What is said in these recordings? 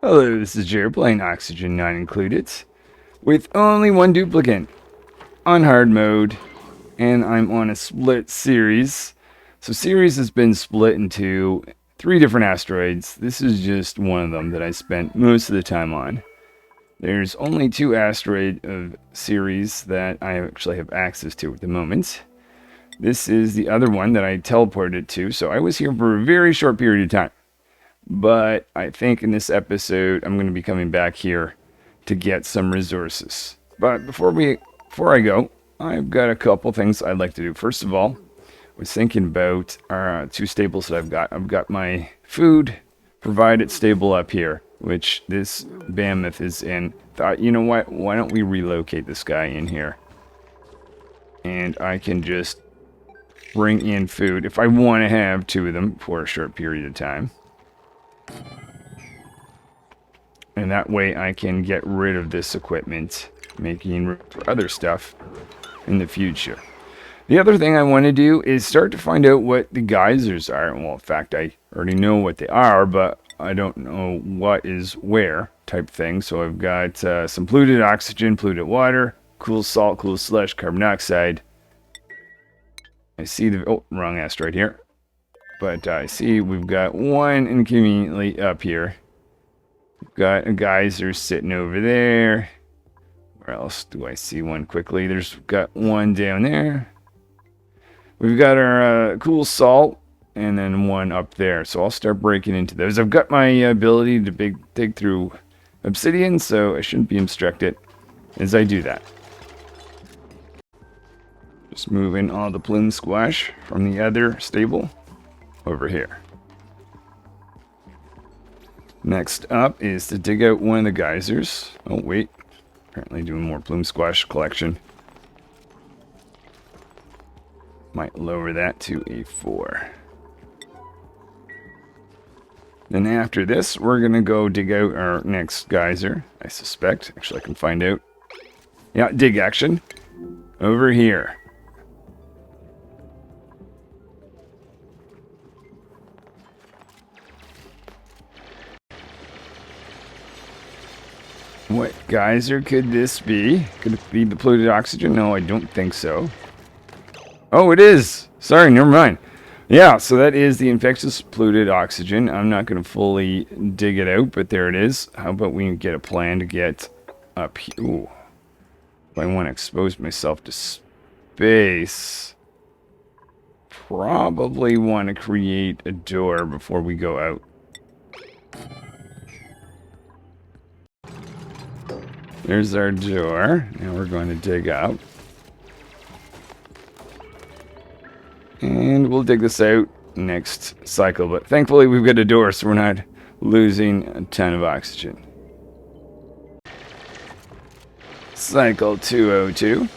Hello, this is Jared playing Oxygen Not Included with only one duplicate on hard mode, and I'm on a split series. So Ceres has been split into 3 different asteroids. This is just one of them that I spent most of the time on. There's only 2 asteroid of Ceres that I actually have access to at the moment. This is the other one that I teleported to, so I was here for a very short period of time. But I think in this episode, I'm going to be coming back here to get some resources. But before I go, I've got a couple things I'd like to do. First of all, I was thinking about our 2 stables that I've got. I've got my food provided stable up here, which this behemoth is in. Thought, you know what? Why don't we relocate this guy in here? And I can just bring in food if I want to have 2 of them for a short period of time. And that way I can get rid of this equipment, making room for other stuff in the future. The other thing I want to do is start to find out what the geysers are. Well, in fact, I already know what they are, but I don't know what is where type thing. So I've got some polluted oxygen, polluted water, cool salt, cool slush, carbon dioxide. I see the... oh, wrong asteroid here. But I see we've got one inconveniently up here. We've got a geyser sitting over there. Where else do I see one quickly? There's got one down there. We've got our cool salt, and then one up there. So I'll start breaking into those. I've got my ability to dig through obsidian, so I shouldn't be obstructed as I do that. Just moving all the plume squash from the other stable over here. Next up is to dig out one of the geysers. Oh wait, apparently doing more plume squash collection. Might lower that to a 4. Then after this, we're gonna go dig out our next geyser, I suspect. Actually, I can find out. Yeah, dig action. Over here. What geyser could this be? Could it be the polluted oxygen? No, I don't think so. Oh, it is! Sorry, never mind. Yeah, so that is the infectious polluted oxygen. I'm not going to fully dig it out, but there it is. How about we get a plan to get up here? Ooh. If I want to expose myself to space, probably want to create a door before we go out. There's our door. Now we're going to dig up. And we'll dig this out next cycle. But thankfully we've got a door, so we're not losing a ton of oxygen. Cycle 202.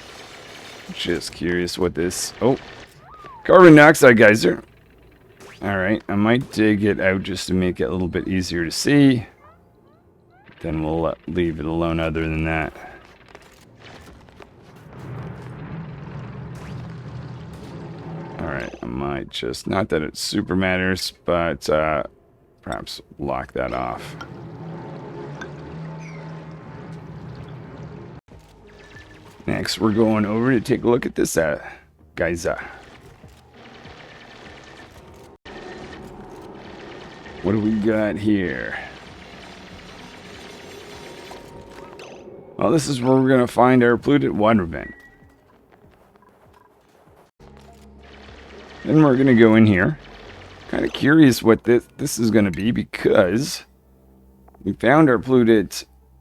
Just curious what this... oh, carbon dioxide geyser. Alright, I might dig it out just to make it a little bit easier to see. Then we'll leave it alone other than that. Alright, I might just, not that it super matters, but perhaps lock that off. Next, we're going over to take a look at this geyser. What do we got here? Well, this is where we're going to find our polluted water vent. Then we're going to go in here. Kind of curious what this is going to be, because we found our polluted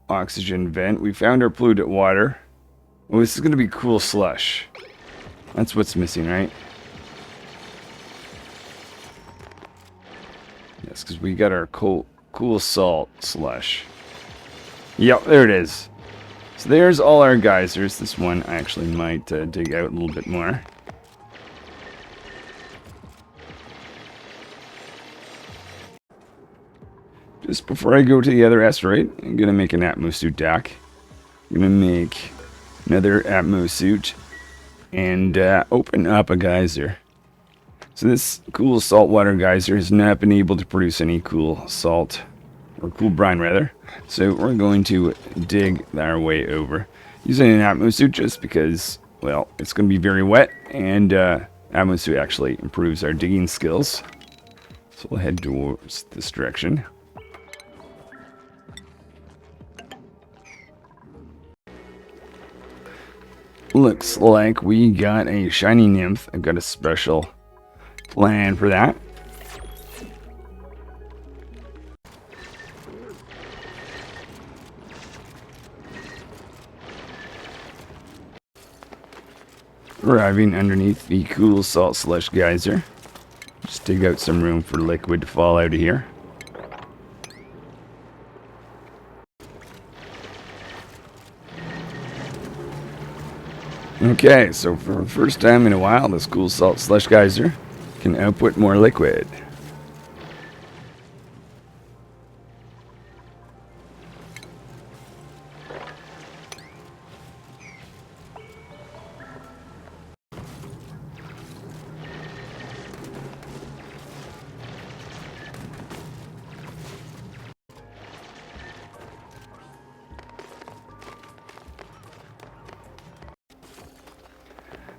oxygen vent. We found our polluted water. Well, this is going to be cool slush. That's what's missing, right? Yes, because we got our cool salt slush. Yep, there it is. So there's all our geysers. This one I actually might dig out a little bit more. Just before I go to the other asteroid, I'm going to make an Atmo suit deck. I'm going to make another Atmo suit and open up a geyser. So this cool saltwater geyser has not been able to produce any cool salt or cool brine rather. So we're going to dig our way over using an atmosuit just because, well, it's going to be very wet, and atmosuit actually improves our digging skills. So we'll head towards this direction. Looks like we got a shiny nymph. I've got a special plan for that. Arriving underneath the cool salt slush geyser. Just dig out some room for liquid to fall out of here. Okay, so for the first time in a while, this cool salt slush geyser can output more liquid.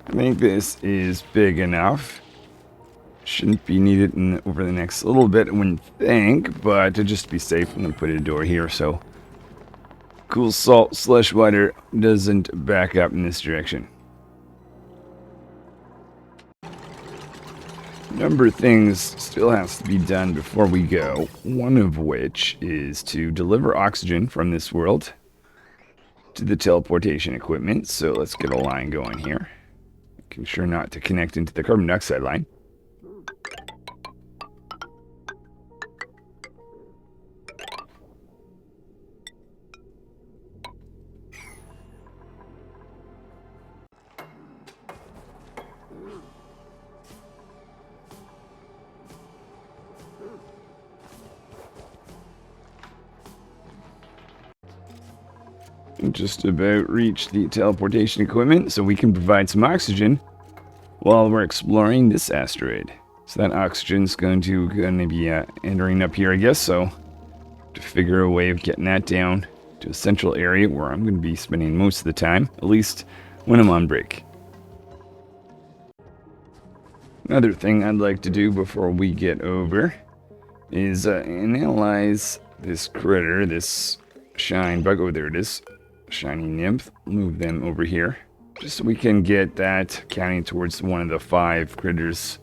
I think this is big enough. Shouldn't be needed over the next little bit, I wouldn't think, but to just be safe, I'm going to put a door here so cool salt slush water doesn't back up in this direction. A number of things still has to be done before we go, one of which is to deliver oxygen from this world to the teleportation equipment. So let's get a line going here. Making sure not to connect into the carbon dioxide line. Just about reached the teleportation equipment, so we can provide some oxygen while we're exploring this asteroid. So that oxygen's going to be entering up here, I guess. So to figure a way of getting that down to a central area where I'm going to be spending most of the time, at least when I'm on break. Another thing I'd like to do before we get over is analyze this critter, this shine bug. Oh, there it is. Shiny nymph. Move them over here just so we can get that counting towards one of the 5 critters.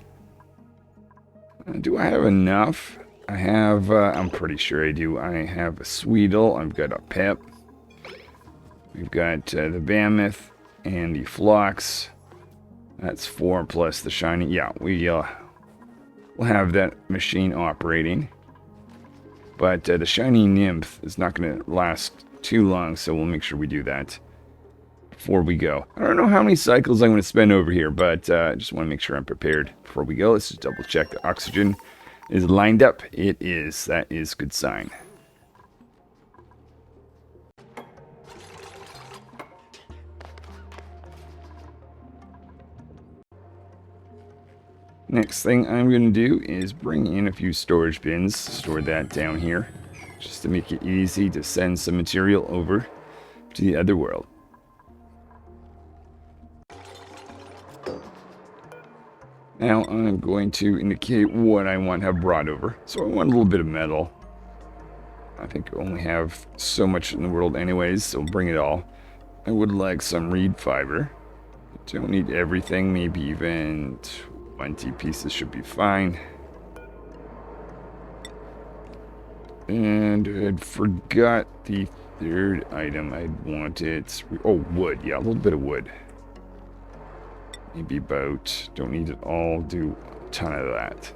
Do I have enough? I have, I'm pretty sure I do. I have a Sweedle, I've got a Pep, we've got the Mammoth and the Phlox. That's 4 plus the shiny. Yeah, we'll have that machine operating. But the shiny nymph is not going to last too long, so we'll make sure we do that before we go. I don't know how many cycles I'm going to spend over here, but I just want to make sure I'm prepared before we go. Let's just double check the oxygen is lined up. It is. That is a good sign. Next thing I'm going to do is bring in a few storage bins, store that down here, just to make it easy to send some material over to the other world. Now I'm going to indicate what I want to have brought over. So I want a little bit of metal. I think I only have so much in the world anyways, so bring it all. I would like some reed fiber. Don't need everything, maybe even 20 pieces should be fine. And I forgot the third item I'd wanted. Oh, wood. Yeah, a little bit of wood. Maybe about, don't need it all, do a ton of that.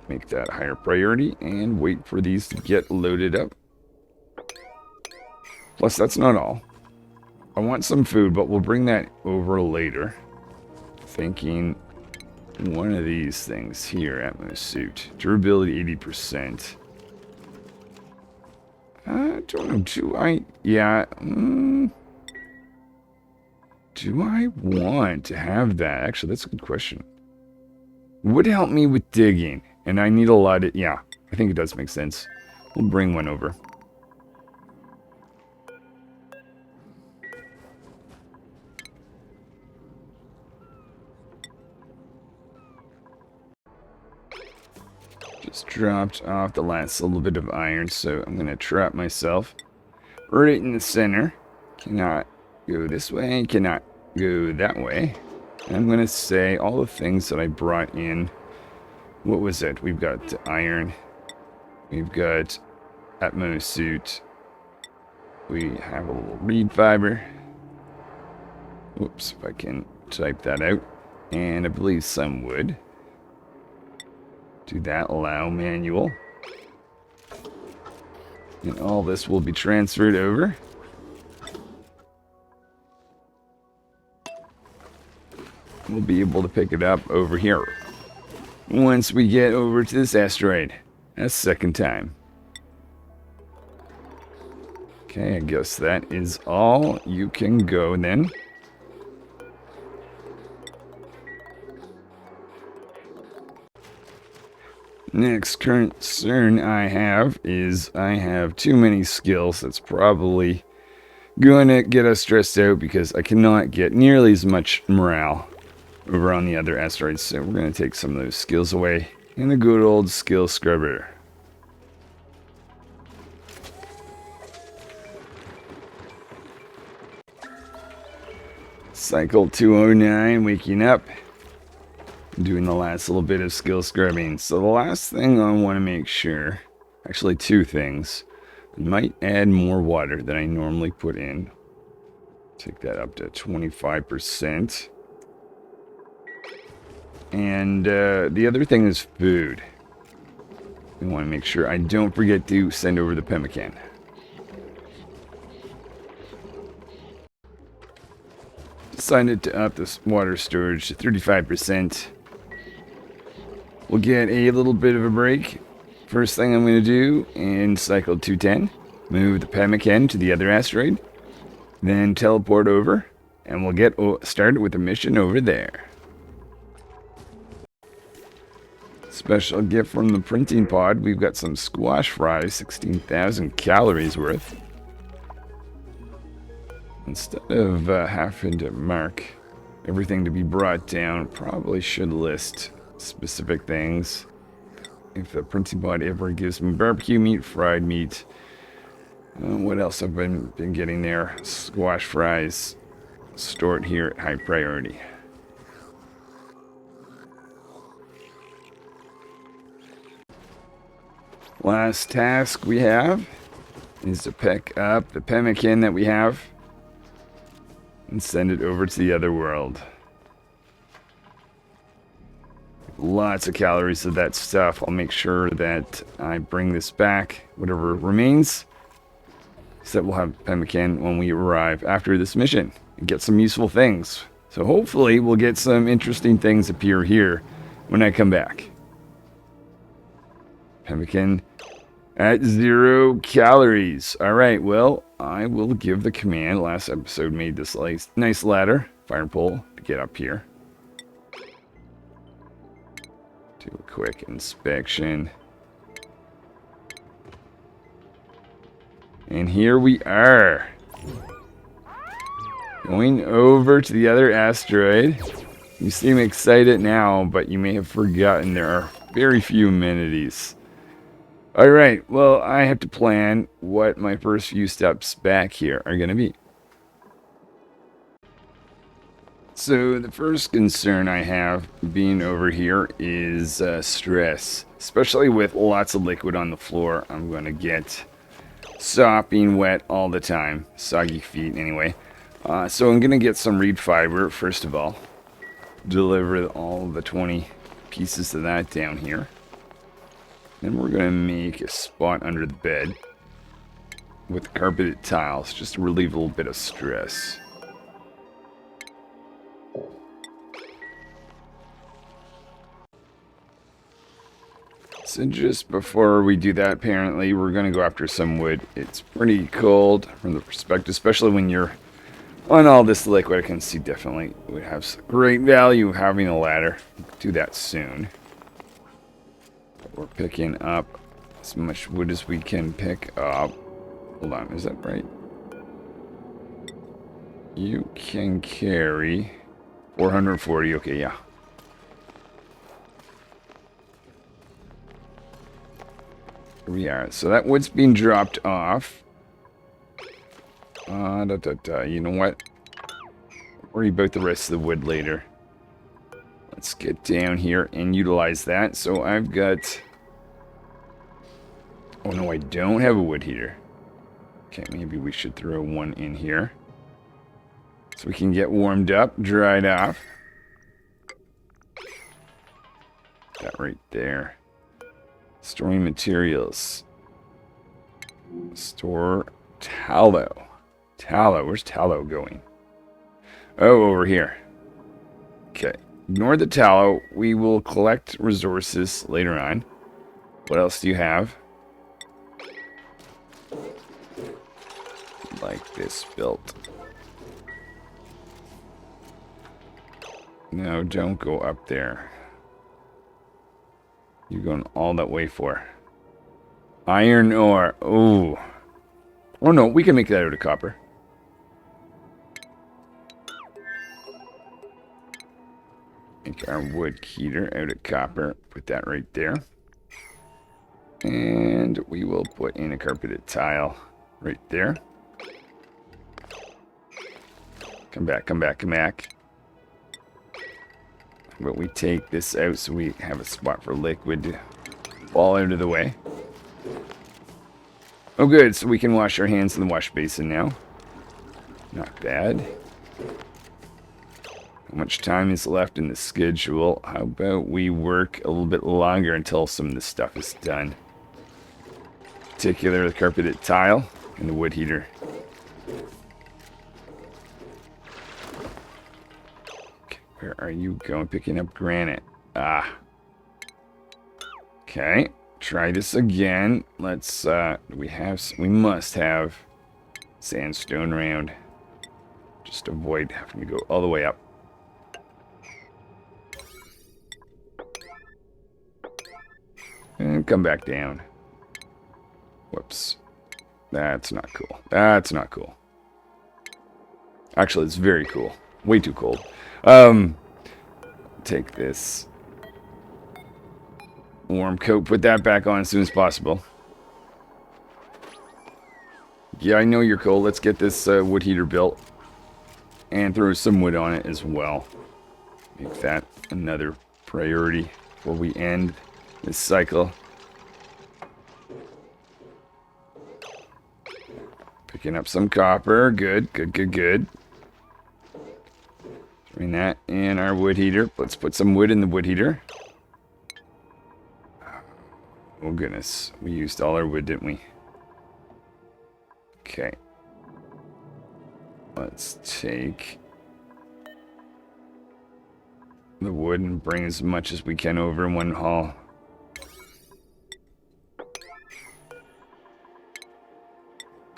Make that higher priority and wait for these to get loaded up. Plus, that's not all. I want some food, but we'll bring that over later. Thinking one of these things here at my suit. Durability 80%. I don't know, do I? Yeah. Do I want to have that? Actually, that's a good question. Would help me with digging, and I need a lot of, yeah, I think it does make sense. We'll bring one over. Just dropped off the last little bit of iron, so I'm going to trap myself right in the center. Cannot go this way, cannot go that way. And I'm going to say all the things that I brought in. What was it? We've got iron. We've got Atmo suit. We have a little reed fiber. Whoops, if I can type that out. And I believe some wood. Do that, allow manual. And all this will be transferred over. We'll be able to pick it up over here once we get over to this asteroid. A second time. Okay, I guess that is all. You can go then. Next concern I have is I have too many skills. That's probably going to get us stressed out because I cannot get nearly as much morale over on the other asteroids. So we're going to take some of those skills away in the good old skill scrubber. Cycle 209, waking up. Doing the last little bit of skill scrubbing. So the last thing I want to make sure, actually two things. I might add more water than I normally put in. Take that up to 25%. And the other thing is food. I want to make sure I don't forget to send over the pemmican. Decided to up this water storage to 35%. We'll get a little bit of a break. First thing I'm going to do in cycle 210, move the pemmican to the other asteroid, then teleport over, and we'll get started with the mission over there. Special gift from the printing pod, we've got some squash fries, 16,000 calories worth. Instead of having to mark everything to be brought down, probably should list specific things. If the printing pod ever gives me barbecue meat, fried meat, what else have I been getting there? Squash fries, store it here at high priority. Last task we have is to pick up the pemmican that we have and send it over to the other world. Lots of calories of that stuff. I'll make sure that I bring this back, whatever remains, so that we'll have pemmican when we arrive after this mission and get some useful things. So hopefully we'll get some interesting things appear here when I come back. Pemmican at 0 calories. Alright, well, I will give the command. Last episode made this nice ladder, fire pole, to get up here. Do a quick inspection. And here we are. Going over to the other asteroid. You seem excited now, but you may have forgotten there are very few amenities. Alright, well, I have to plan what my first few steps back here are going to be. So the first concern I have being over here is stress. Especially with lots of liquid on the floor, I'm going to get sopping wet all the time. Soggy feet anyway. So I'm going to get some reed fiber first of all. Deliver all the 20 pieces of that down here. Then we're going to make a spot under the bed with carpeted tiles just to relieve a little bit of stress. So just before we do that, apparently, we're going to go after some wood. It's pretty cold from the perspective, especially when you're on all this liquid. I can see definitely would have great value having a ladder. Do that soon. We're picking up as much wood as we can pick up. Hold on, is that right? You can carry 440. Okay, yeah. Here we are. So that wood's being dropped off. You know what? Worry about the rest of the wood later. Let's get down here and utilize that. So I've got... Oh no, I don't have a wood heater. Okay, maybe we should throw one in here. So we can get warmed up, dried off. That right there. Storing materials. Store tallow. Tallow, where's tallow going? Oh, over here. Okay, ignore the tallow. We will collect resources later on. What else do you have? Like this built. No, don't go up there. You're going all that way for iron ore. Oh. Oh no, we can make that out of copper. Make our wood heater out of copper. Put that right there. And we will put in a carpeted tile right there. Come back, come back, come back. But we take this out so we have a spot for liquid to fall out of the way. Oh good, so we can wash our hands in the wash basin now. Not bad. How much time is left in the schedule? How about we work a little bit longer until some of this stuff is done? Particularly the carpeted tile and the wood heater. Where are you going? Picking up granite. Ah. Okay. Try this again. Let's, we must have sandstone around. Just avoid having to go all the way up. And come back down. Whoops. That's not cool. That's not cool. Actually, it's very cool. Way too cold. Take this warm coat, put that back on as soon as possible. Yeah, I know you're cold. Let's get this wood heater built and throw some wood on it as well. Make that another priority before we end this cycle. Picking up some copper. Good, good, good, good. Throwing that in our wood heater. Let's put some wood in the wood heater. Oh goodness, we used all our wood, didn't we? Okay. Let's take the wood and bring as much as we can over in one haul.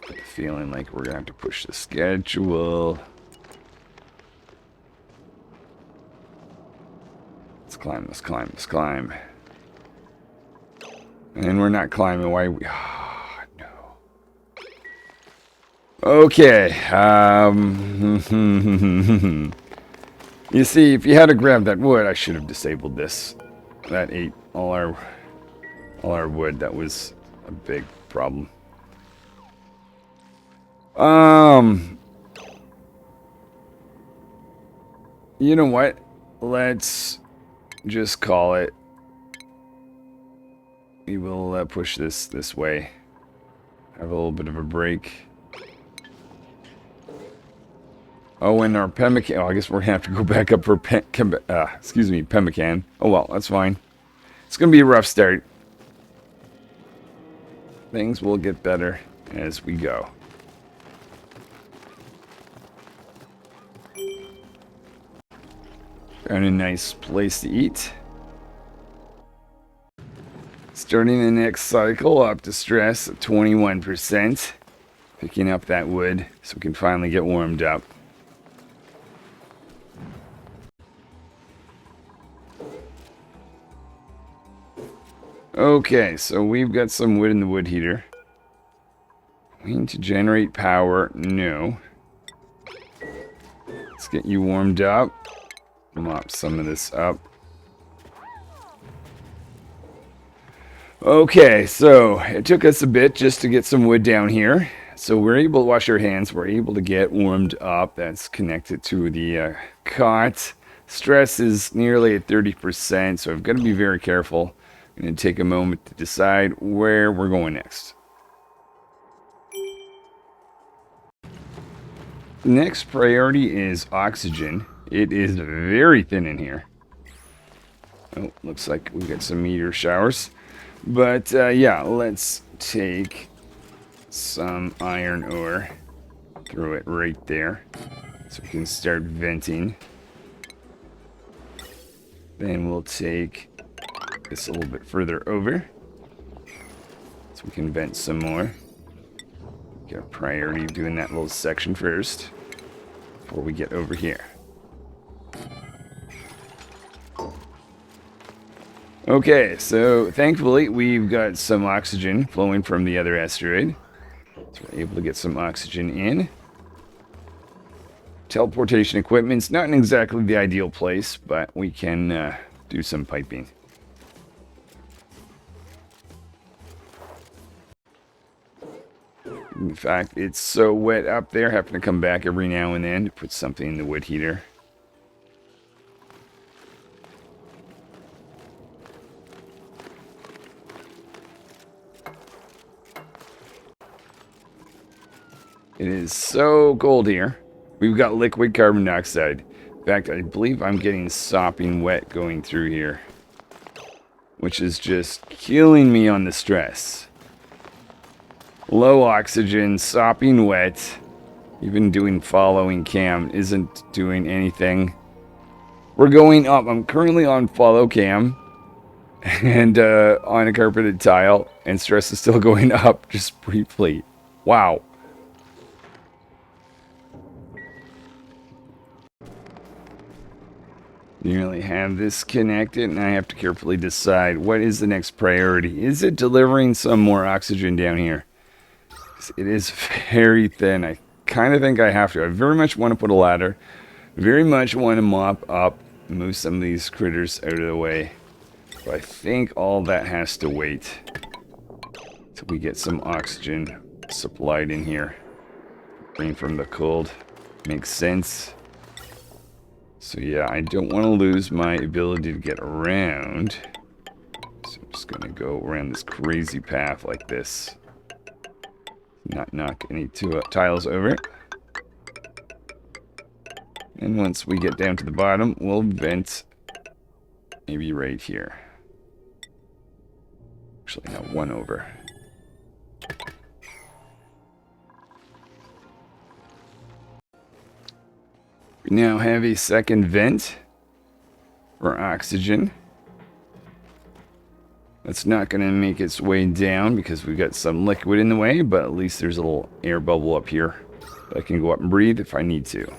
Got the feeling like we're gonna have to push the schedule. Let's climb, let's climb, let's climb. And we're not climbing. Why? Oh, no. Okay. You see, if you had to grab that wood, I should have disabled this. That ate all our wood. That was a big problem. You know what? Let's just call it. We will push this way. Have a little bit of a break. Oh, and our pemmican. Oh, I guess we're gonna have to go back up for pemmican. Oh well, that's fine. It's gonna be a rough start. Things will get better as we go. Found a nice place to eat. Starting the next cycle, up to stress at 21%. Picking up that wood so we can finally get warmed up. Okay, so we've got some wood in the wood heater. We need to generate power. No. Let's get you warmed up. Mop some of this up. Okay, so it took us a bit just to get some wood down here. So we're able to wash our hands. We're able to get warmed up. That's connected to the cot. Stress is nearly at 30%, so I've got to be very careful. I'm going to take a moment to decide where we're going next. The next priority is oxygen. It is very thin in here. Oh, looks like we got some meteor showers. But yeah, let's take some iron ore. Throw it right there so we can start venting. Then we'll take this a little bit further over so we can vent some more. Get a priority of doing that little section first before we get over here. Okay, so thankfully we've got some oxygen flowing from the other asteroid. So we're able to get some oxygen in. Teleportation equipment's not in exactly the ideal place, but we can do some piping. In fact, it's so wet up there, having to come back every now and then to put something in the wood heater. It is so cold here. We've got liquid carbon dioxide. In fact, I believe I'm getting sopping wet going through here, which is just killing me on the stress. Low oxygen, sopping wet, even doing following cam isn't doing anything. We're going up. I'm currently on follow cam and on a carpeted tile, and stress is still going up just briefly. Wow. Nearly have this connected, and I have to carefully decide what is the next priority. Is it delivering some more oxygen down here? It is very thin. I kind of think I have to. I very much want to put a ladder. Very much want to mop up, move some of these critters out of the way. But I think all that has to wait till we get some oxygen supplied in here. Rain from the cold. Makes sense. So yeah, I don't want to lose my ability to get around. So I'm just going to go around this crazy path like this. Not knock any tiles over. And once we get down to the bottom, we'll vent maybe right here. Actually, no, one over. We now have a second vent for oxygen. That's not going to make its way down because we've got some liquid in the way, but at least there's a little air bubble up here that I can go up and breathe if I need to.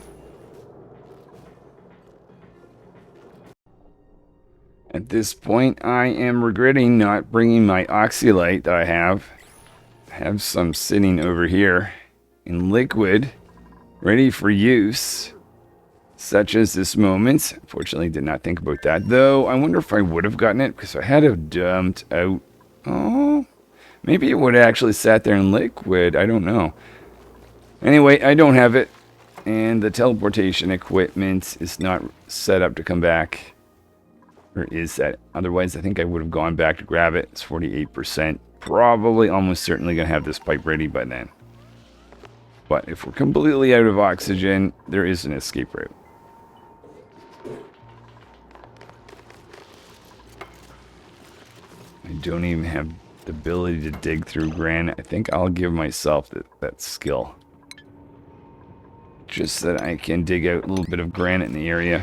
At this point, I am regretting not bringing my oxylite that I have. I have some sitting over here in liquid, ready for use. Such as this moment. Unfortunately, did not think about that. Though, I wonder if I would have gotten it, because I had to have dumped out. Oh, maybe it would have actually sat there in liquid. I don't know. Anyway, I don't have it. And the teleportation equipment is not set up to come back. Or is that? Otherwise, I think I would have gone back to grab it. It's 48%. Probably almost certainly going to have this pipe ready by then. But if we're completely out of oxygen, there is an escape route. I don't even have the ability to dig through granite. I think I'll give myself that skill. Just so that I can dig out a little bit of granite in the area.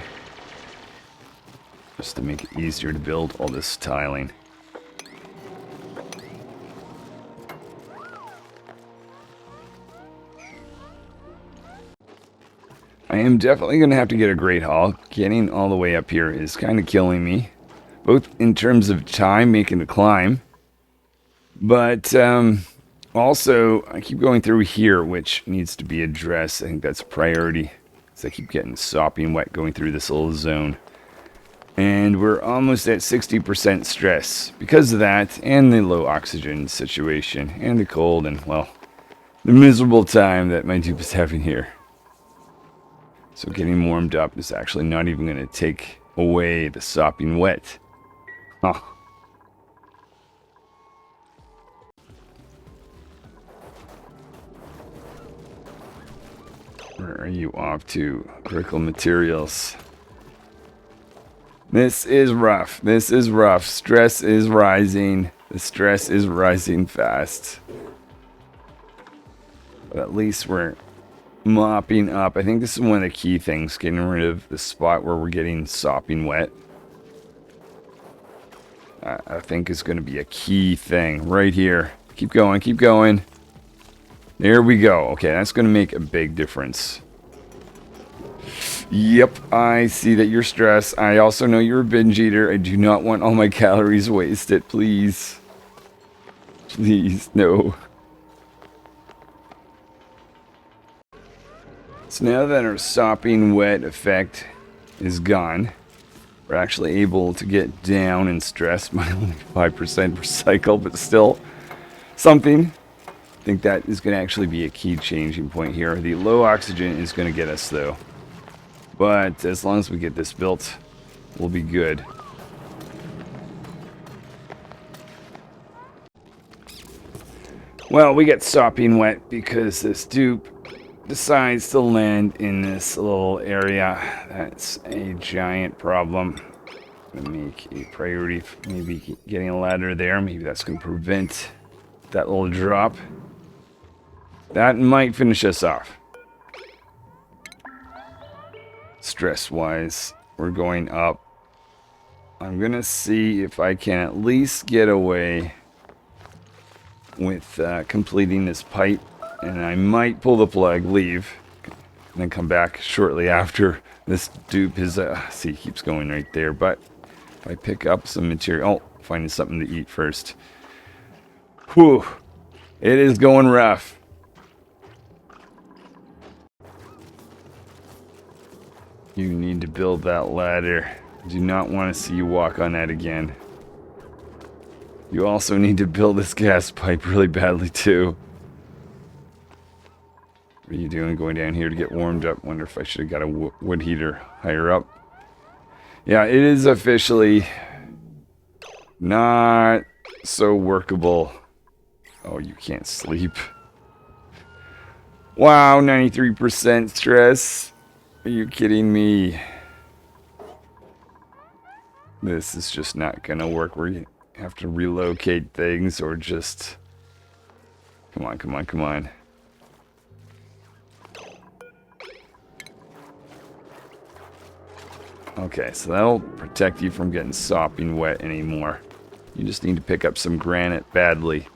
Just to make it easier to build all this tiling. I am definitely going to have to get a great haul. Getting all the way up here is kind of killing me. Both in terms of time making the climb, But also, I keep going through here, which needs to be addressed. I think that's a priority. So I keep getting sopping wet going through this little zone. And we're almost at 60% stress because of that, and the low oxygen situation, and the cold, and, well, the miserable time that my dupe is having here. So getting warmed up is actually not even going to take away the sopping wet. Huh. Where are you off to? Critical materials. This is rough. This is rough. Stress is rising. The stress is rising fast. But at least we're mopping up. I think this is one of the key things, getting rid of the spot where we're getting sopping wet. I think is going to be a key thing right here. Keep going, keep going. There we go. Okay, that's going to make a big difference. Yep, I see that you're stressed. I also know you're a binge eater. I do not want all my calories wasted, please. Please, no. So now that our sopping wet effect is gone, we're actually able to get down in stress by only 5% per cycle, but still something. I think that is going to actually be a key changing point here. The low oxygen is going to get us, though. But as long as we get this built, we'll be good. Well, we get sopping wet because this dupe decides to land in this little area. That's a giant problem. I'm gonna make a priority for maybe getting a ladder there. Maybe that's going to prevent that little drop. That might finish us off. Stress-wise, we're going up. I'm going to see if I can at least get away with completing this pipe. And I might pull the plug, leave, and then come back shortly after. This dupe is, see, he keeps going right there. But if I pick up some material, oh, finding something to eat first. Whew, it is going rough. You need to build that ladder. I do not want to see you walk on that again. You also need to build this gas pipe really badly too. What are you doing going down here to get warmed up? Wonder if I should have got a wood heater higher up. Yeah, it is officially not so workable. Oh, you can't sleep. Wow, 93% stress. Are you kidding me? This is just not gonna work. We have to relocate things or just... Come on, come on, come on. Okay, so that'll protect you from getting sopping wet anymore. You just need to pick up some granite badly.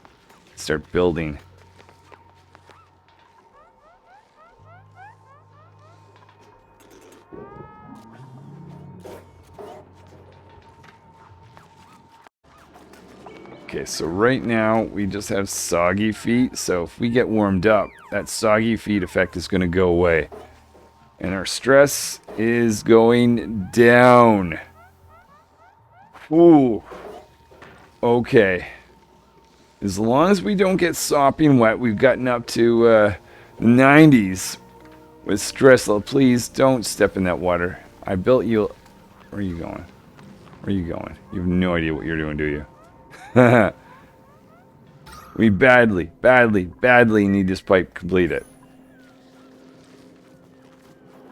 Start building. Okay, so right now we just have soggy feet. So if we get warmed up, that soggy feet effect is going to go away. And our stress is going down. Ooh. Okay. As long as we don't get sopping wet, we've gotten up to the 90s with stress level. Please don't step in that water. I built you... Where are you going? Where are you going? You have no idea what you're doing, do you? We badly need this pipe completed.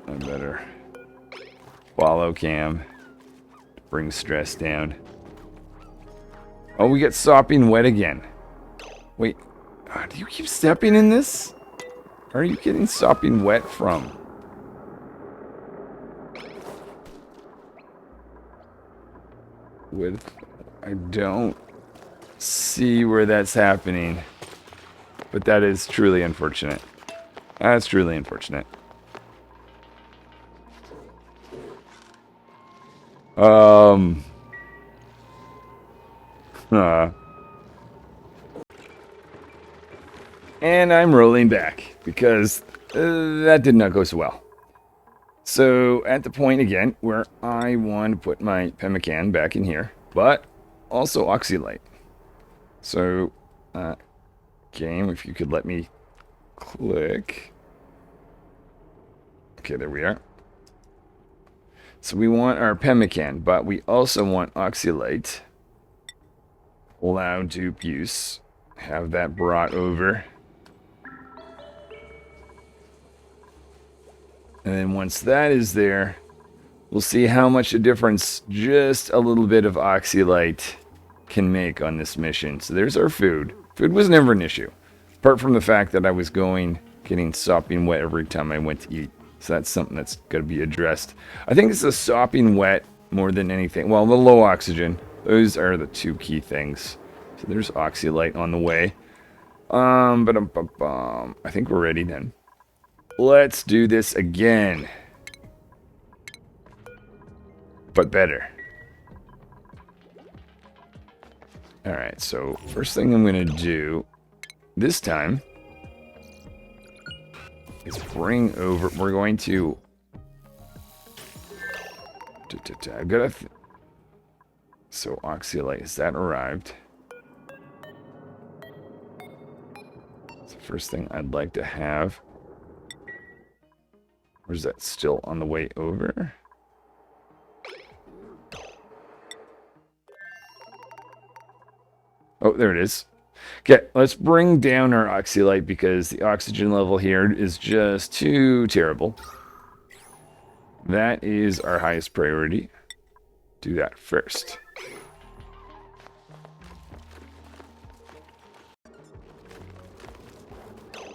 I better follow cam to bring stress down. Oh, we get sopping wet again. Wait, do you keep stepping in this? Where are you getting sopping wet from? I don't see where that's happening. But that is truly unfortunate. That's truly unfortunate. And I'm rolling back because that did not go so well. So at the point again where I want to put my pemmican back in here, but also oxylite. So, game, if you could let me click. Okay, there we are. So we want our pemmican, but we also want oxylite. Allow dupe use. Have that brought over. And then once that is there, we'll see how much a difference just a little bit of oxylite can make on this mission. So there's our food. Food was never an issue. Apart from the fact that I was getting sopping wet every time I went to eat. So that's something that's got to be addressed. I think it's the sopping wet more than anything. Well, the low oxygen. Those are the two key things. So there's oxylite on the way. I think we're ready then. Let's do this again. But better. Alright, so first thing I'm going to do this time is bring over, we're going to, I've got so oxylite, has that arrived? It's the first thing I'd like to have. Or is that still on the way over? Oh, there it is. Okay, let's bring down our oxylite because the oxygen level here is just too terrible. That is our highest priority. Do that first.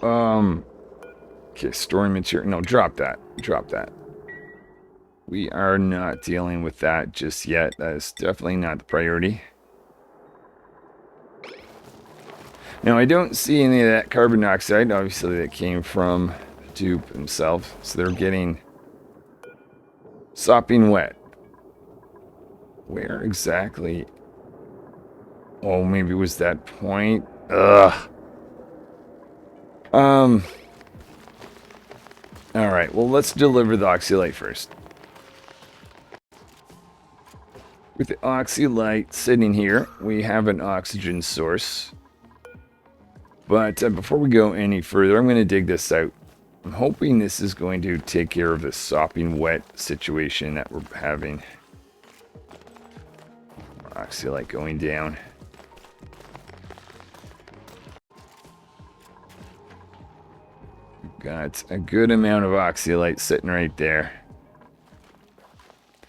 Okay, storing material. No, drop that. Drop that. We are not dealing with that just yet. That is definitely not the priority. Now, I don't see any of that carbon dioxide. Obviously, that came from the dupe himself. So they're getting sopping wet. Where exactly? Oh, maybe it was that point. Ugh. Alright, well, let's deliver the oxylite first. With the oxylite sitting here, we have an oxygen source. But before we go any further, I'm going to dig this out. I'm hoping this is going to take care of the sopping wet situation that we're having. Oxylite going down. We've got a good amount of oxylite sitting right there.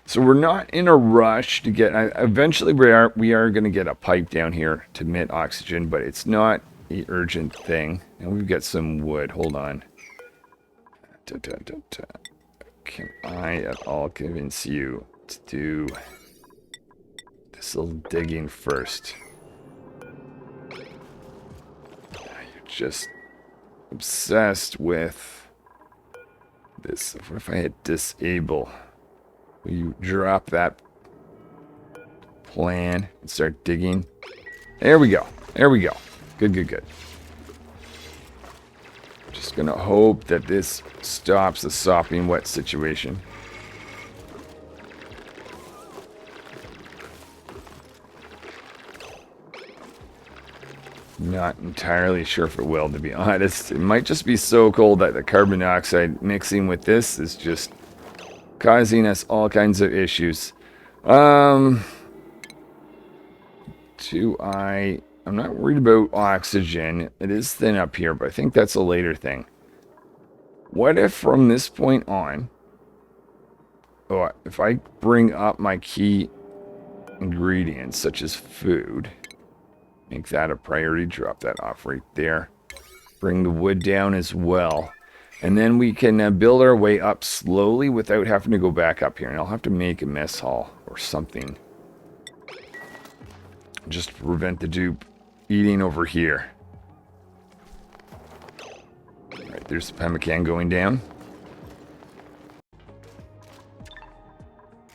So we're not in a rush to get... eventually we are going to get a pipe down here to emit oxygen, but it's not an urgent thing. And we've got some wood. Hold on. Can I at all convince you to do this little digging first? You're just obsessed with this. What if I hit disable? Will you drop that plan and start digging? There we go. There we go. Good, good, good. Just gonna hope that this stops the sopping wet situation. Not entirely sure if it will, to be honest. It might just be so cold that the carbon dioxide mixing with this is just causing us all kinds of issues. I'm not worried about oxygen. It is thin up here, but I think that's a later thing. What if from this point on, if I bring up my key ingredients, such as food, make that a priority, drop that off right there. Bring the wood down as well. And then we can build our way up slowly without having to go back up here. And I'll have to make a mess hall or something. Just to prevent the dupe eating over here. Alright, there's the pemmican going down.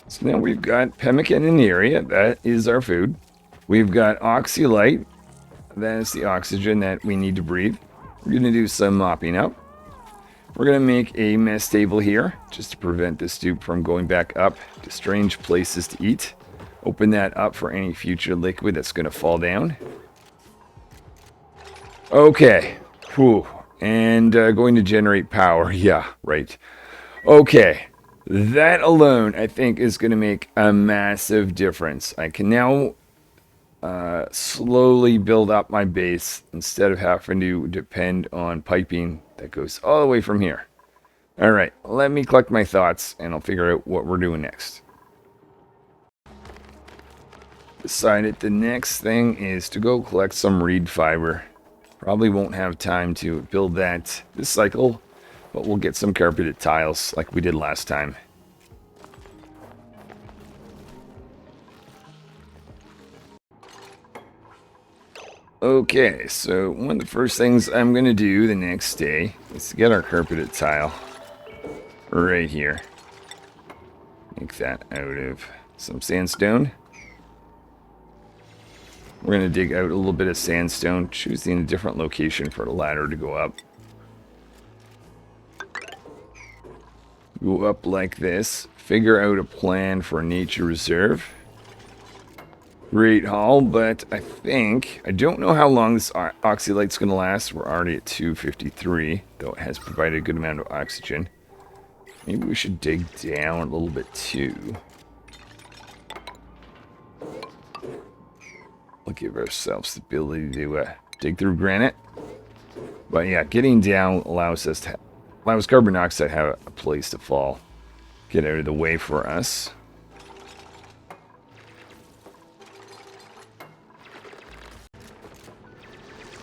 So now we've got pemmican in the area. That is our food. We've got oxylite. That is the oxygen that we need to breathe. We're going to do some mopping up. We're going to make a mess table here, just to prevent the stoop from going back up to strange places to eat. Open that up for any future liquid that's going to fall down. Okay. Whew. And going to generate power. Yeah, right. Okay. That alone, I think, is going to make a massive difference. I can now slowly build up my base instead of having to depend on piping that goes all the way from here. All right, let me collect my thoughts and I'll figure out what we're doing next. Decided the next thing is to go collect some reed fiber. Probably won't have time to build that this cycle, but we'll get some carpeted tiles like we did last time. Okay, so one of the first things I'm going to do the next day is to get our carpeted tile right here. Make that out of some sandstone. We're going to dig out a little bit of sandstone, choosing a different location for the ladder to go up. Go up like this. Figure out a plan for a nature reserve. Great haul, but I don't know how long this oxylight's going to last. We're already at 253, though it has provided a good amount of oxygen. Maybe we should dig down a little bit too. We'll give ourselves the ability to dig through granite. But yeah, getting down allows carbon dioxide to have a place to fall. Get out of the way for us.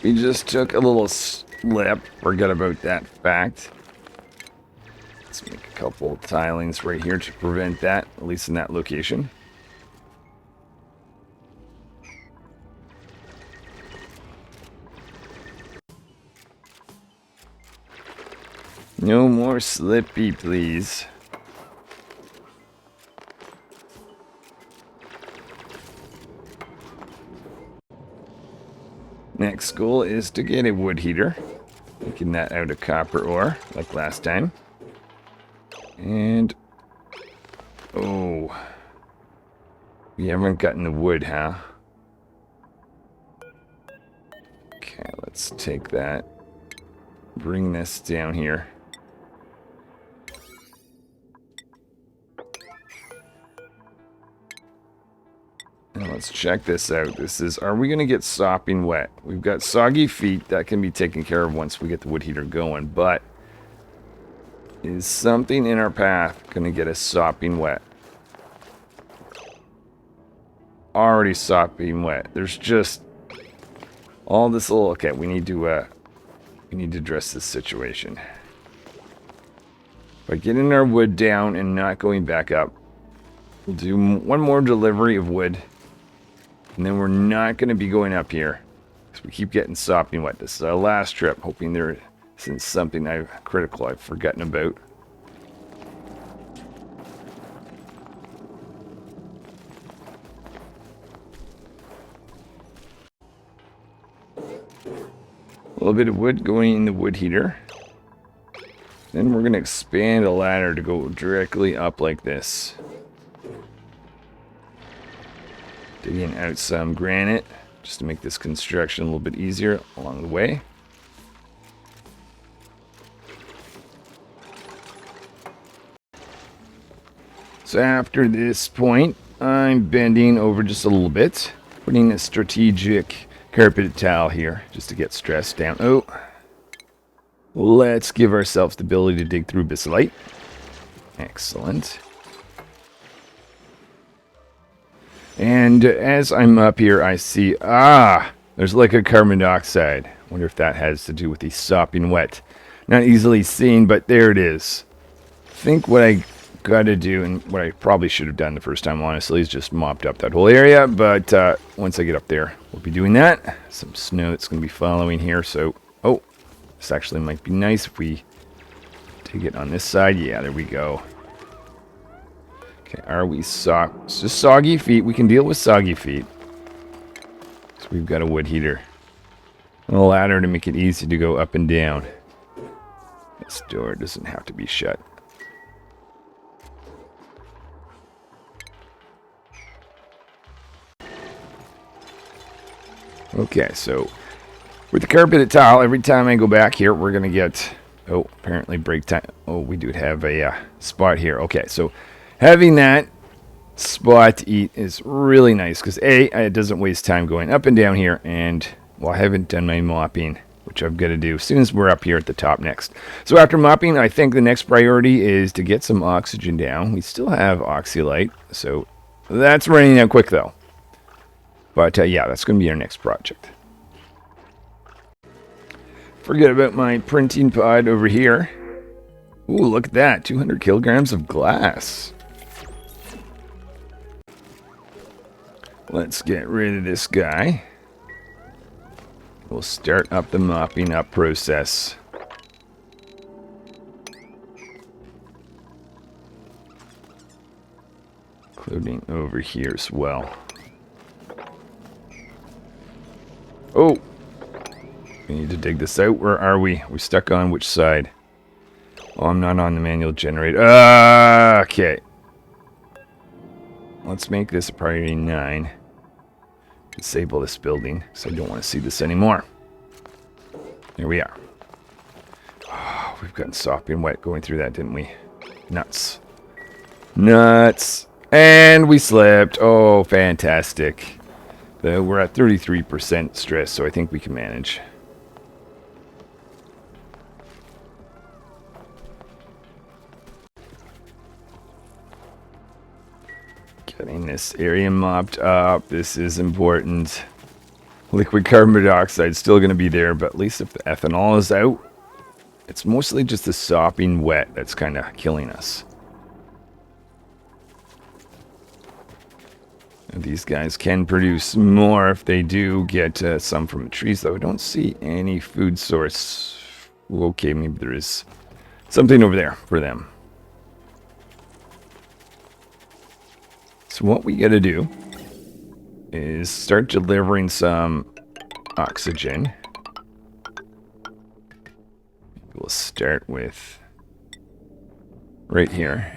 We just took a little slip. Forget about that fact. Let's make a couple of tilings right here to prevent that, at least in that location. No more slippy, please. Next goal is to get a wood heater. Making that out of copper ore, like last time. And... oh. We haven't gotten the wood, huh? Okay, let's take that. Bring this down here. Now let's check this out. This is, are we going to get sopping wet? We've got soggy feet that can be taken care of once we get the wood heater going, but is something in our path going to get us sopping wet? Already sopping wet. There's just all this little, okay, we need to address this situation. By getting our wood down and not going back up, we'll do one more delivery of wood. And then we're not going to be going up here. Because we keep getting sopping wet. This is our last trip. Hoping there isn't something critical I've forgotten about. A little bit of wood going in the wood heater. Then we're going to expand a ladder to go directly up like this. Digging out some granite just to make this construction a little bit easier along the way. So after this point, I'm bending over just a little bit, putting a strategic carpeted tile here just to get stress down. Oh, let's give ourselves the ability to dig through basalite. Excellent. And as I'm up here, I see, there's like a carbon dioxide. Wonder if that has to do with the sopping wet. Not easily seen, but there it is. I think what I got to do, and what I probably should have done the first time, honestly, is just mopped up that whole area. But once I get up there, we'll be doing that. Some snow that's going to be following here. So, oh, this actually might be nice if we take it on this side. Yeah, there we go. Okay, are we it's just soggy feet. We can deal with soggy feet. So we've got a wood heater. A ladder to make it easy to go up and down. This door doesn't have to be shut. Okay, so with the carpeted tile, every time I go back here, we're going to get... Oh, apparently break time. Oh, we do have a spot here. Okay, so having that spot to eat is really nice because A, it doesn't waste time going up and down here, and well, I haven't done my mopping, which I've got to do as soon as we're up here at the top next. So after mopping, I think the next priority is to get some oxygen down. We still have oxylite, so that's running out quick though. But yeah, that's going to be our next project. Forget about my printing pod over here. Ooh, look at that. 200 kilograms of glass. Let's get rid of this guy. We'll start up the mopping up process. Including over here as well. Oh! We need to dig this out. Where are we? We're stuck on which side? Oh, I'm not on the manual generator. Okay. Let's make this a priority 9. Disable this building, because I don't want to see this anymore. There we are. Oh, we've gotten soppy and wet going through that, didn't we? Nuts. Nuts. And we slipped. Oh, fantastic. We're at 33% stress, so I think we can manage. Getting this area mopped up. This is important. Liquid carbon dioxide is still going to be there, but at least if the ethanol is out, it's mostly just the sopping wet that's kind of killing us. And these guys can produce more if they do get some from the trees, though I don't see any food source. Okay, maybe there is something over there for them. So what we got to do is start delivering some oxygen. We'll start with right here.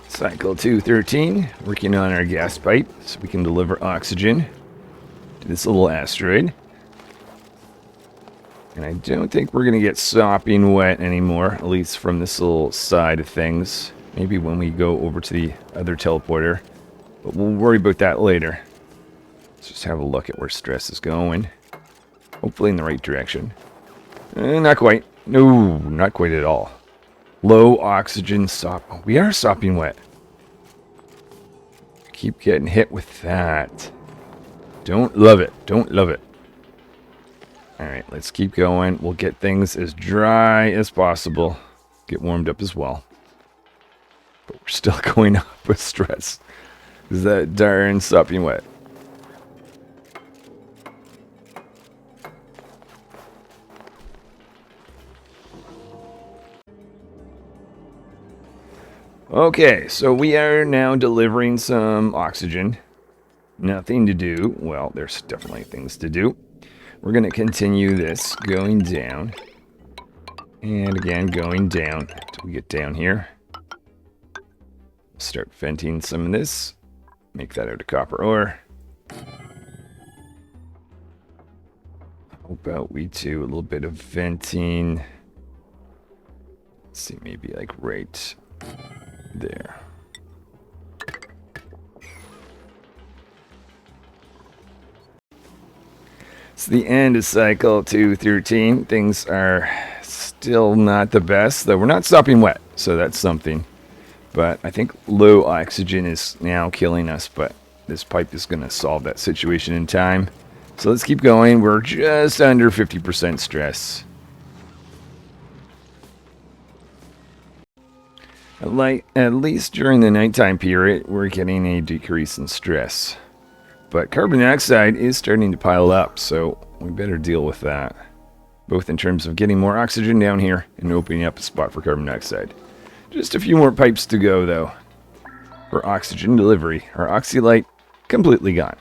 Cycle 213, working on our gas pipe so we can deliver oxygen to this little asteroid. And I don't think we're going to get sopping wet anymore, at least from this little side of things. Maybe when we go over to the other teleporter. But we'll worry about that later. Let's just have a look at where stress is going. Hopefully in the right direction. Not quite. No, not quite at all. Low oxygen sop. We are sopping wet. Keep getting hit with that. Don't love it. Don't love it. Alright, let's keep going. We'll get things as dry as possible. Get warmed up as well. But we're still going up with stress. Is that darn sopping wet? Okay, so we are now delivering some oxygen. Nothing to do. Well, there's definitely things to do. We're going to continue this going down. And again, going down until we get down here. Start venting some of this. Make that out of copper ore. How about we do a little bit of venting? Let's see, maybe like right there. It's the end of cycle 213. Things are still not the best, though we're not stopping wet, so that's something. But I think low oxygen is now killing us, but this pipe is going to solve that situation in time. So let's keep going. We're just under 50% stress. At least during the nighttime period, we're getting a decrease in stress. But carbon dioxide is starting to pile up, so we better deal with that. Both in terms of getting more oxygen down here and opening up a spot for carbon dioxide. Just a few more pipes to go, though. for oxygen delivery. Our oxylight completely gone.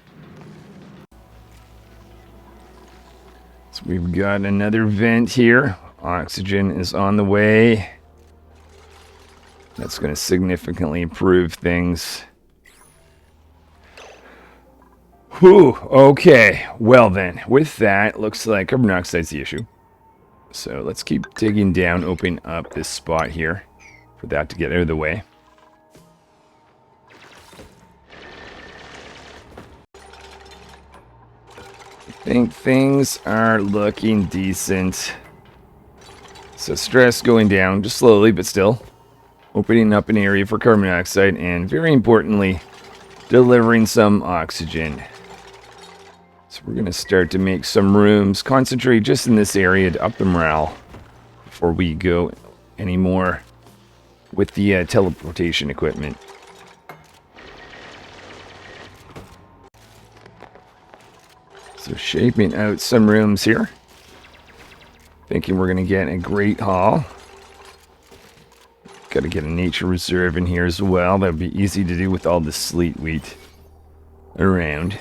So we've got another vent here. Oxygen is on the way. That's going to significantly improve things. Whew, okay. Well then, with that, looks like carbon dioxide's the issue. So let's keep digging down, opening up this spot here for that to get out of the way. I think things are looking decent. So stress going down, just slowly, but still. Opening up an area for carbon dioxide, and very importantly, delivering some oxygen. So we're going to start to make some rooms, concentrate just in this area to up the morale before we go anymore with the teleportation equipment. So shaping out some rooms here. Thinking we're going to get a great hall. Got to get a nature reserve in here as well. That would be easy to do with all the sleet wheat around.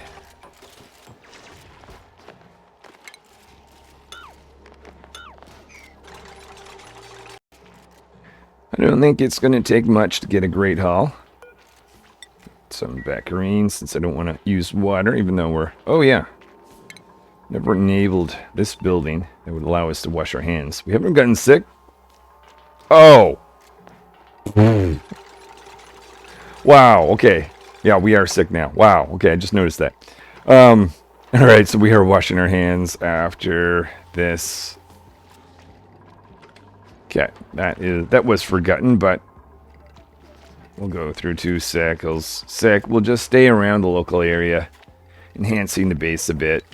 I don't think it's going to take much to get a great hall. Some baccarine, since I don't want to use water, even though we're... Oh yeah. Never enabled this building that would allow us to wash our hands. We haven't gotten sick? Oh! Wow, okay. Yeah, we are sick now. Wow, okay, I just noticed that. Alright, so we are washing our hands after this. Okay, that was forgotten, but we'll go through 2 cycles. We'll just stay around the local area, enhancing the base a bit.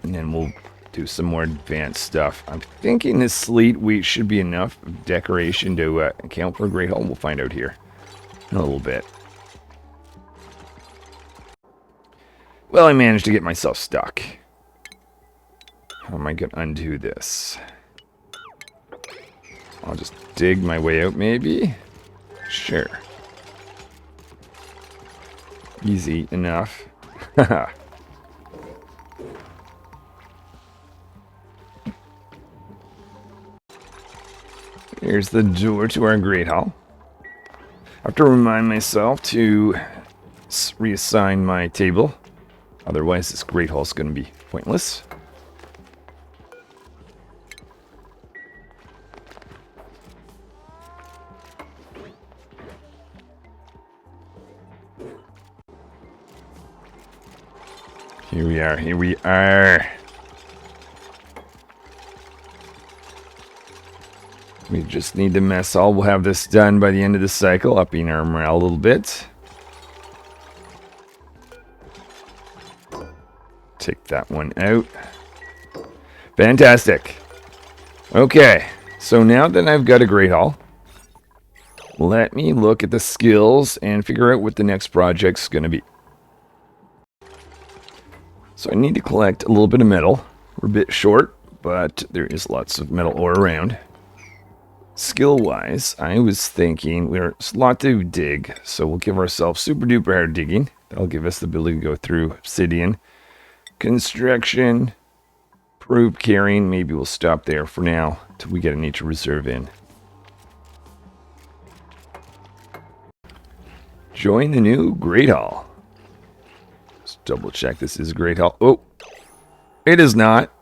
And then we'll do some more advanced stuff. I'm thinking this sleet wheat should be enough decoration to account for a great hall. We'll find out here in a little bit. Well, I managed to get myself stuck. How am I going to undo this? I'll just dig my way out, maybe? Sure. Easy enough. Haha. Here's the door to our great hall. I have to remind myself to reassign my table. Otherwise, this great hall is going to be pointless. Here we are. Here we are. We just need the mess hall. We'll have this done by the end of the cycle, upping our morale a little bit. Take that one out. Fantastic. Okay, so now that I've got a great hall, let me look at the skills and figure out what the next project's going to be. So I need to collect a little bit of metal. We're a bit short, but there is lots of metal ore around. Skill-wise, I was thinking there's a lot to dig, so we'll give ourselves super duper hard digging. That'll give us the ability to go through obsidian. Construction, probe carrying, maybe we'll stop there for now till we get a nature reserve in. Join the new Great Hall. Let's double check this is a Great Hall. Oh, it is not.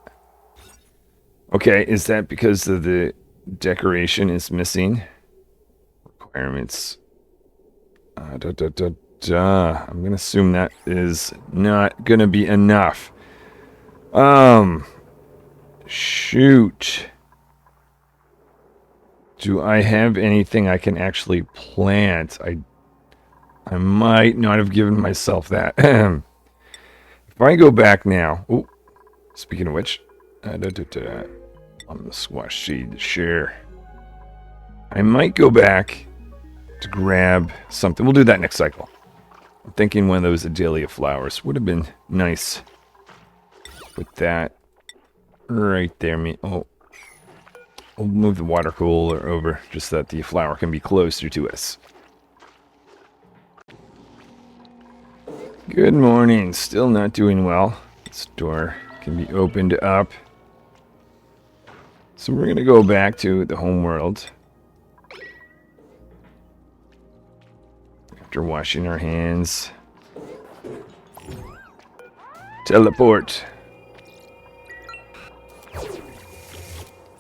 Okay, is that because of the decoration is missing? Requirements. I'm going to assume that is not going to be enough. Shoot. Do I have anything I can actually plant? I might not have given myself that. If I go back now... Oh, speaking of which... I'm the squash seed share. I might go back to grab something. We'll do that next cycle. I'm thinking one of those Adelia flowers would have been nice. Put that right there. Oh, we'll move the water cooler over just so that the flower can be closer to us. Good morning. Still not doing well. This door can be opened up. So we're going to go back to the home world. After washing our hands. Teleport.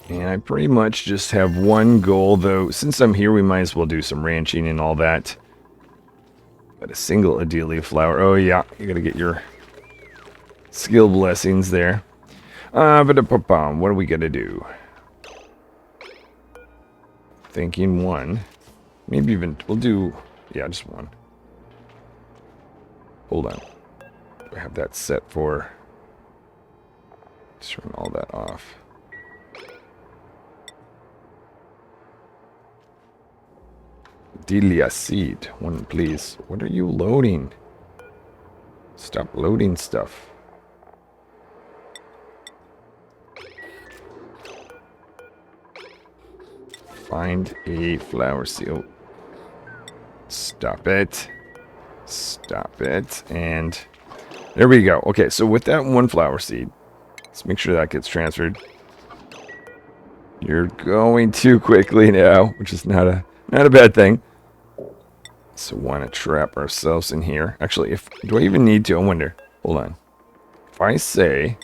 And I pretty much just have one goal, though. Since I'm here, we might as well do some ranching and all that. Got a single Adelia flower. Oh, yeah. You got to get your skill blessings there. But what are we going to do? Thinking one. Maybe even... We'll do... Yeah, just one. Hold on. I have that set for... Just turn all that off. Delia seed. One, please. What are you loading? Stop loading stuff. Find a flower seal. Stop it. Stop it. And there we go. Okay, so with that one flower seed, let's make sure that gets transferred. You're going too quickly now, which is not a bad thing. So want to trap ourselves in here. Actually, do I even need to? I wonder. Hold on. If I say,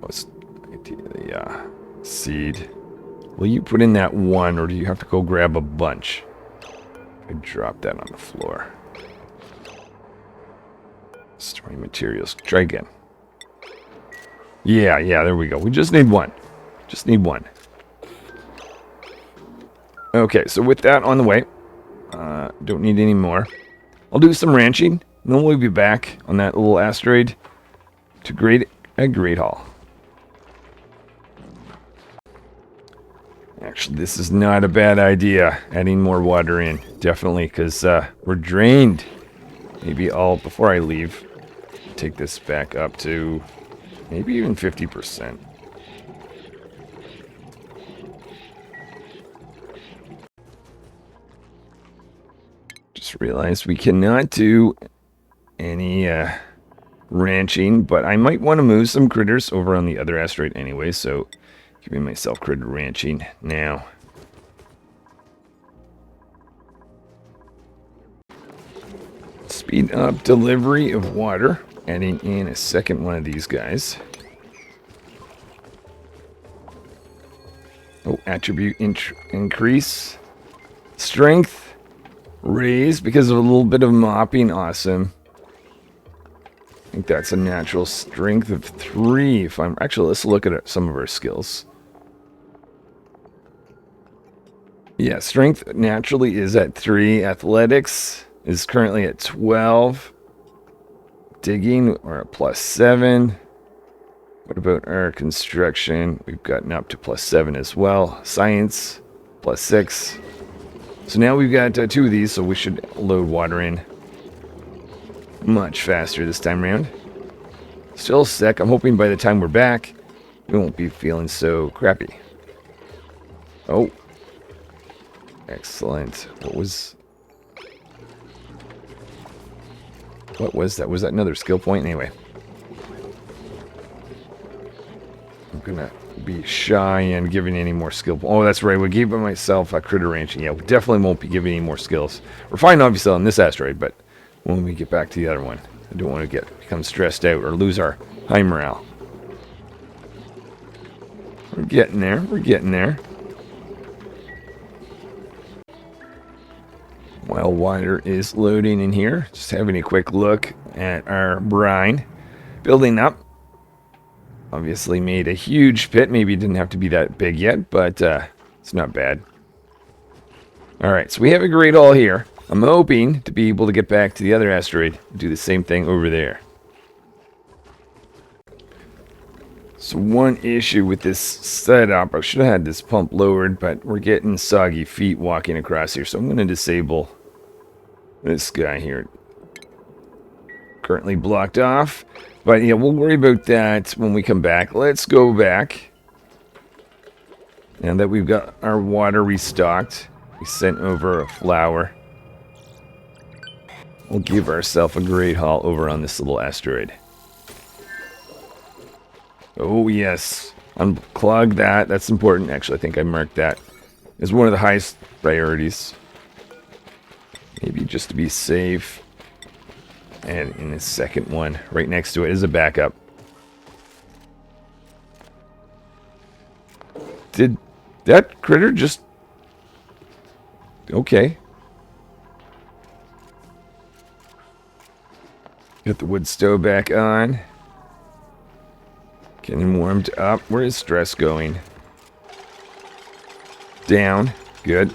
what's the seed? Will you put in that one, or do you have to go grab a bunch? I drop that on the floor. Storing materials. Try again. Yeah, there we go. We just need one. Just need one. Okay, so with that on the way, don't need any more. I'll do some ranching, and then we'll be back on that little asteroid to Great Hall. Actually, this is not a bad idea, adding more water in, definitely, because we're drained. Maybe before I leave, take this back up to maybe even 50%. Just realized we cannot do any ranching, but I might want to move some critters over on the other asteroid anyway, so giving myself critter ranching now. Speed up delivery of water, adding in a second one of these guys. Oh, attribute increase. Strength. Raise because of a little bit of mopping. Awesome. I think that's a natural strength of 3. Actually, let's look at some of our skills. Yeah, strength naturally is at 3. Athletics is currently at 12. Digging, we're at +7. What about our construction? We've gotten up to +7 as well. Science, +6. So now we've got 2 of these, so we should load water in much faster this time around. Still sick. I'm hoping by the time we're back, we won't be feeling so crappy. Oh. Excellent. What was that? Was that another skill point? Anyway. I'm gonna be shy and giving any more skill. Oh, that's right. We gave myself a critter ranching. Yeah, we definitely won't be giving any more skills. We're fine, obviously, on this asteroid, but when we get back to the other one, I don't want to become stressed out or lose our high morale. We're getting there. We're getting there. While water is loading in here, just having a quick look at our brine building up. Obviously made a huge pit. Maybe it didn't have to be that big yet, but it's not bad. Alright, so we have a Great Hall here. I'm hoping to be able to get back to the other asteroid and do the same thing over there. So one issue with this setup, I should have had this pump lowered, but we're getting soggy feet walking across here, so I'm going to disable this guy here. Currently blocked off. But yeah, we'll worry about that when we come back. Let's go back. Now that we've got our water restocked, we sent over a flower. we'll give ourselves a great haul over on this little asteroid. Oh, yes. Unclog that. That's important. Actually, I think I marked that as one of the highest priorities. Maybe just to be safe. And in the second one, right next to it, is a backup. Did that critter just... Okay. Get the wood stove back on. Getting warmed up. Where is stress going? Down. Good.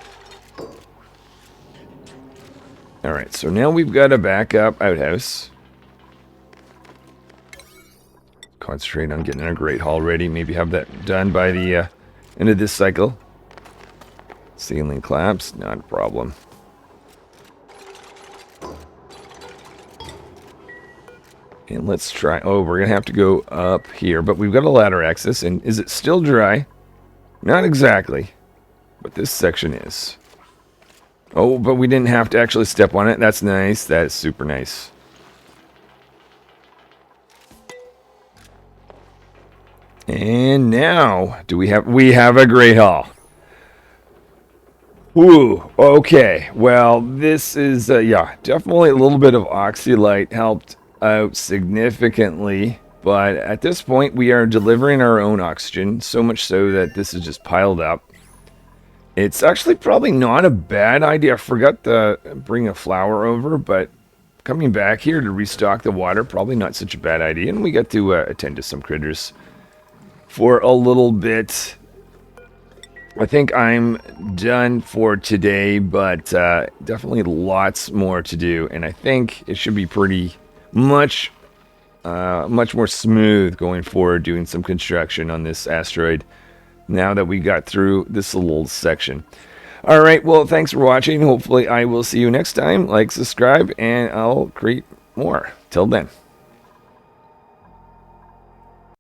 Alright, so now we've got a backup outhouse. Concentrate on getting a great haul ready. Maybe have that done by the end of this cycle. Ceiling collapse, not a problem. And let's try... Oh, we're going to have to go up here. But we've got a ladder access. And is it still dry? Not exactly. But this section is. Oh, but we didn't have to actually step on it. That's nice. That is super nice. And now, we have a great haul. Ooh, okay. Well, this is, yeah, definitely a little bit of oxylite helped out significantly. But at this point, we are delivering our own oxygen, so much so that this is just piled up. It's actually probably not a bad idea. I forgot to bring a flower over, but coming back here to restock the water, probably not such a bad idea. And we get to attend to some critters for a little bit. I think I'm done for today, but definitely lots more to do. And I think it should be pretty much more smooth going forward doing some construction on this asteroid now that we got through this little section. Alright, well, thanks for watching. Hopefully I will see you next time. Like, subscribe, and I'll create more. Till then.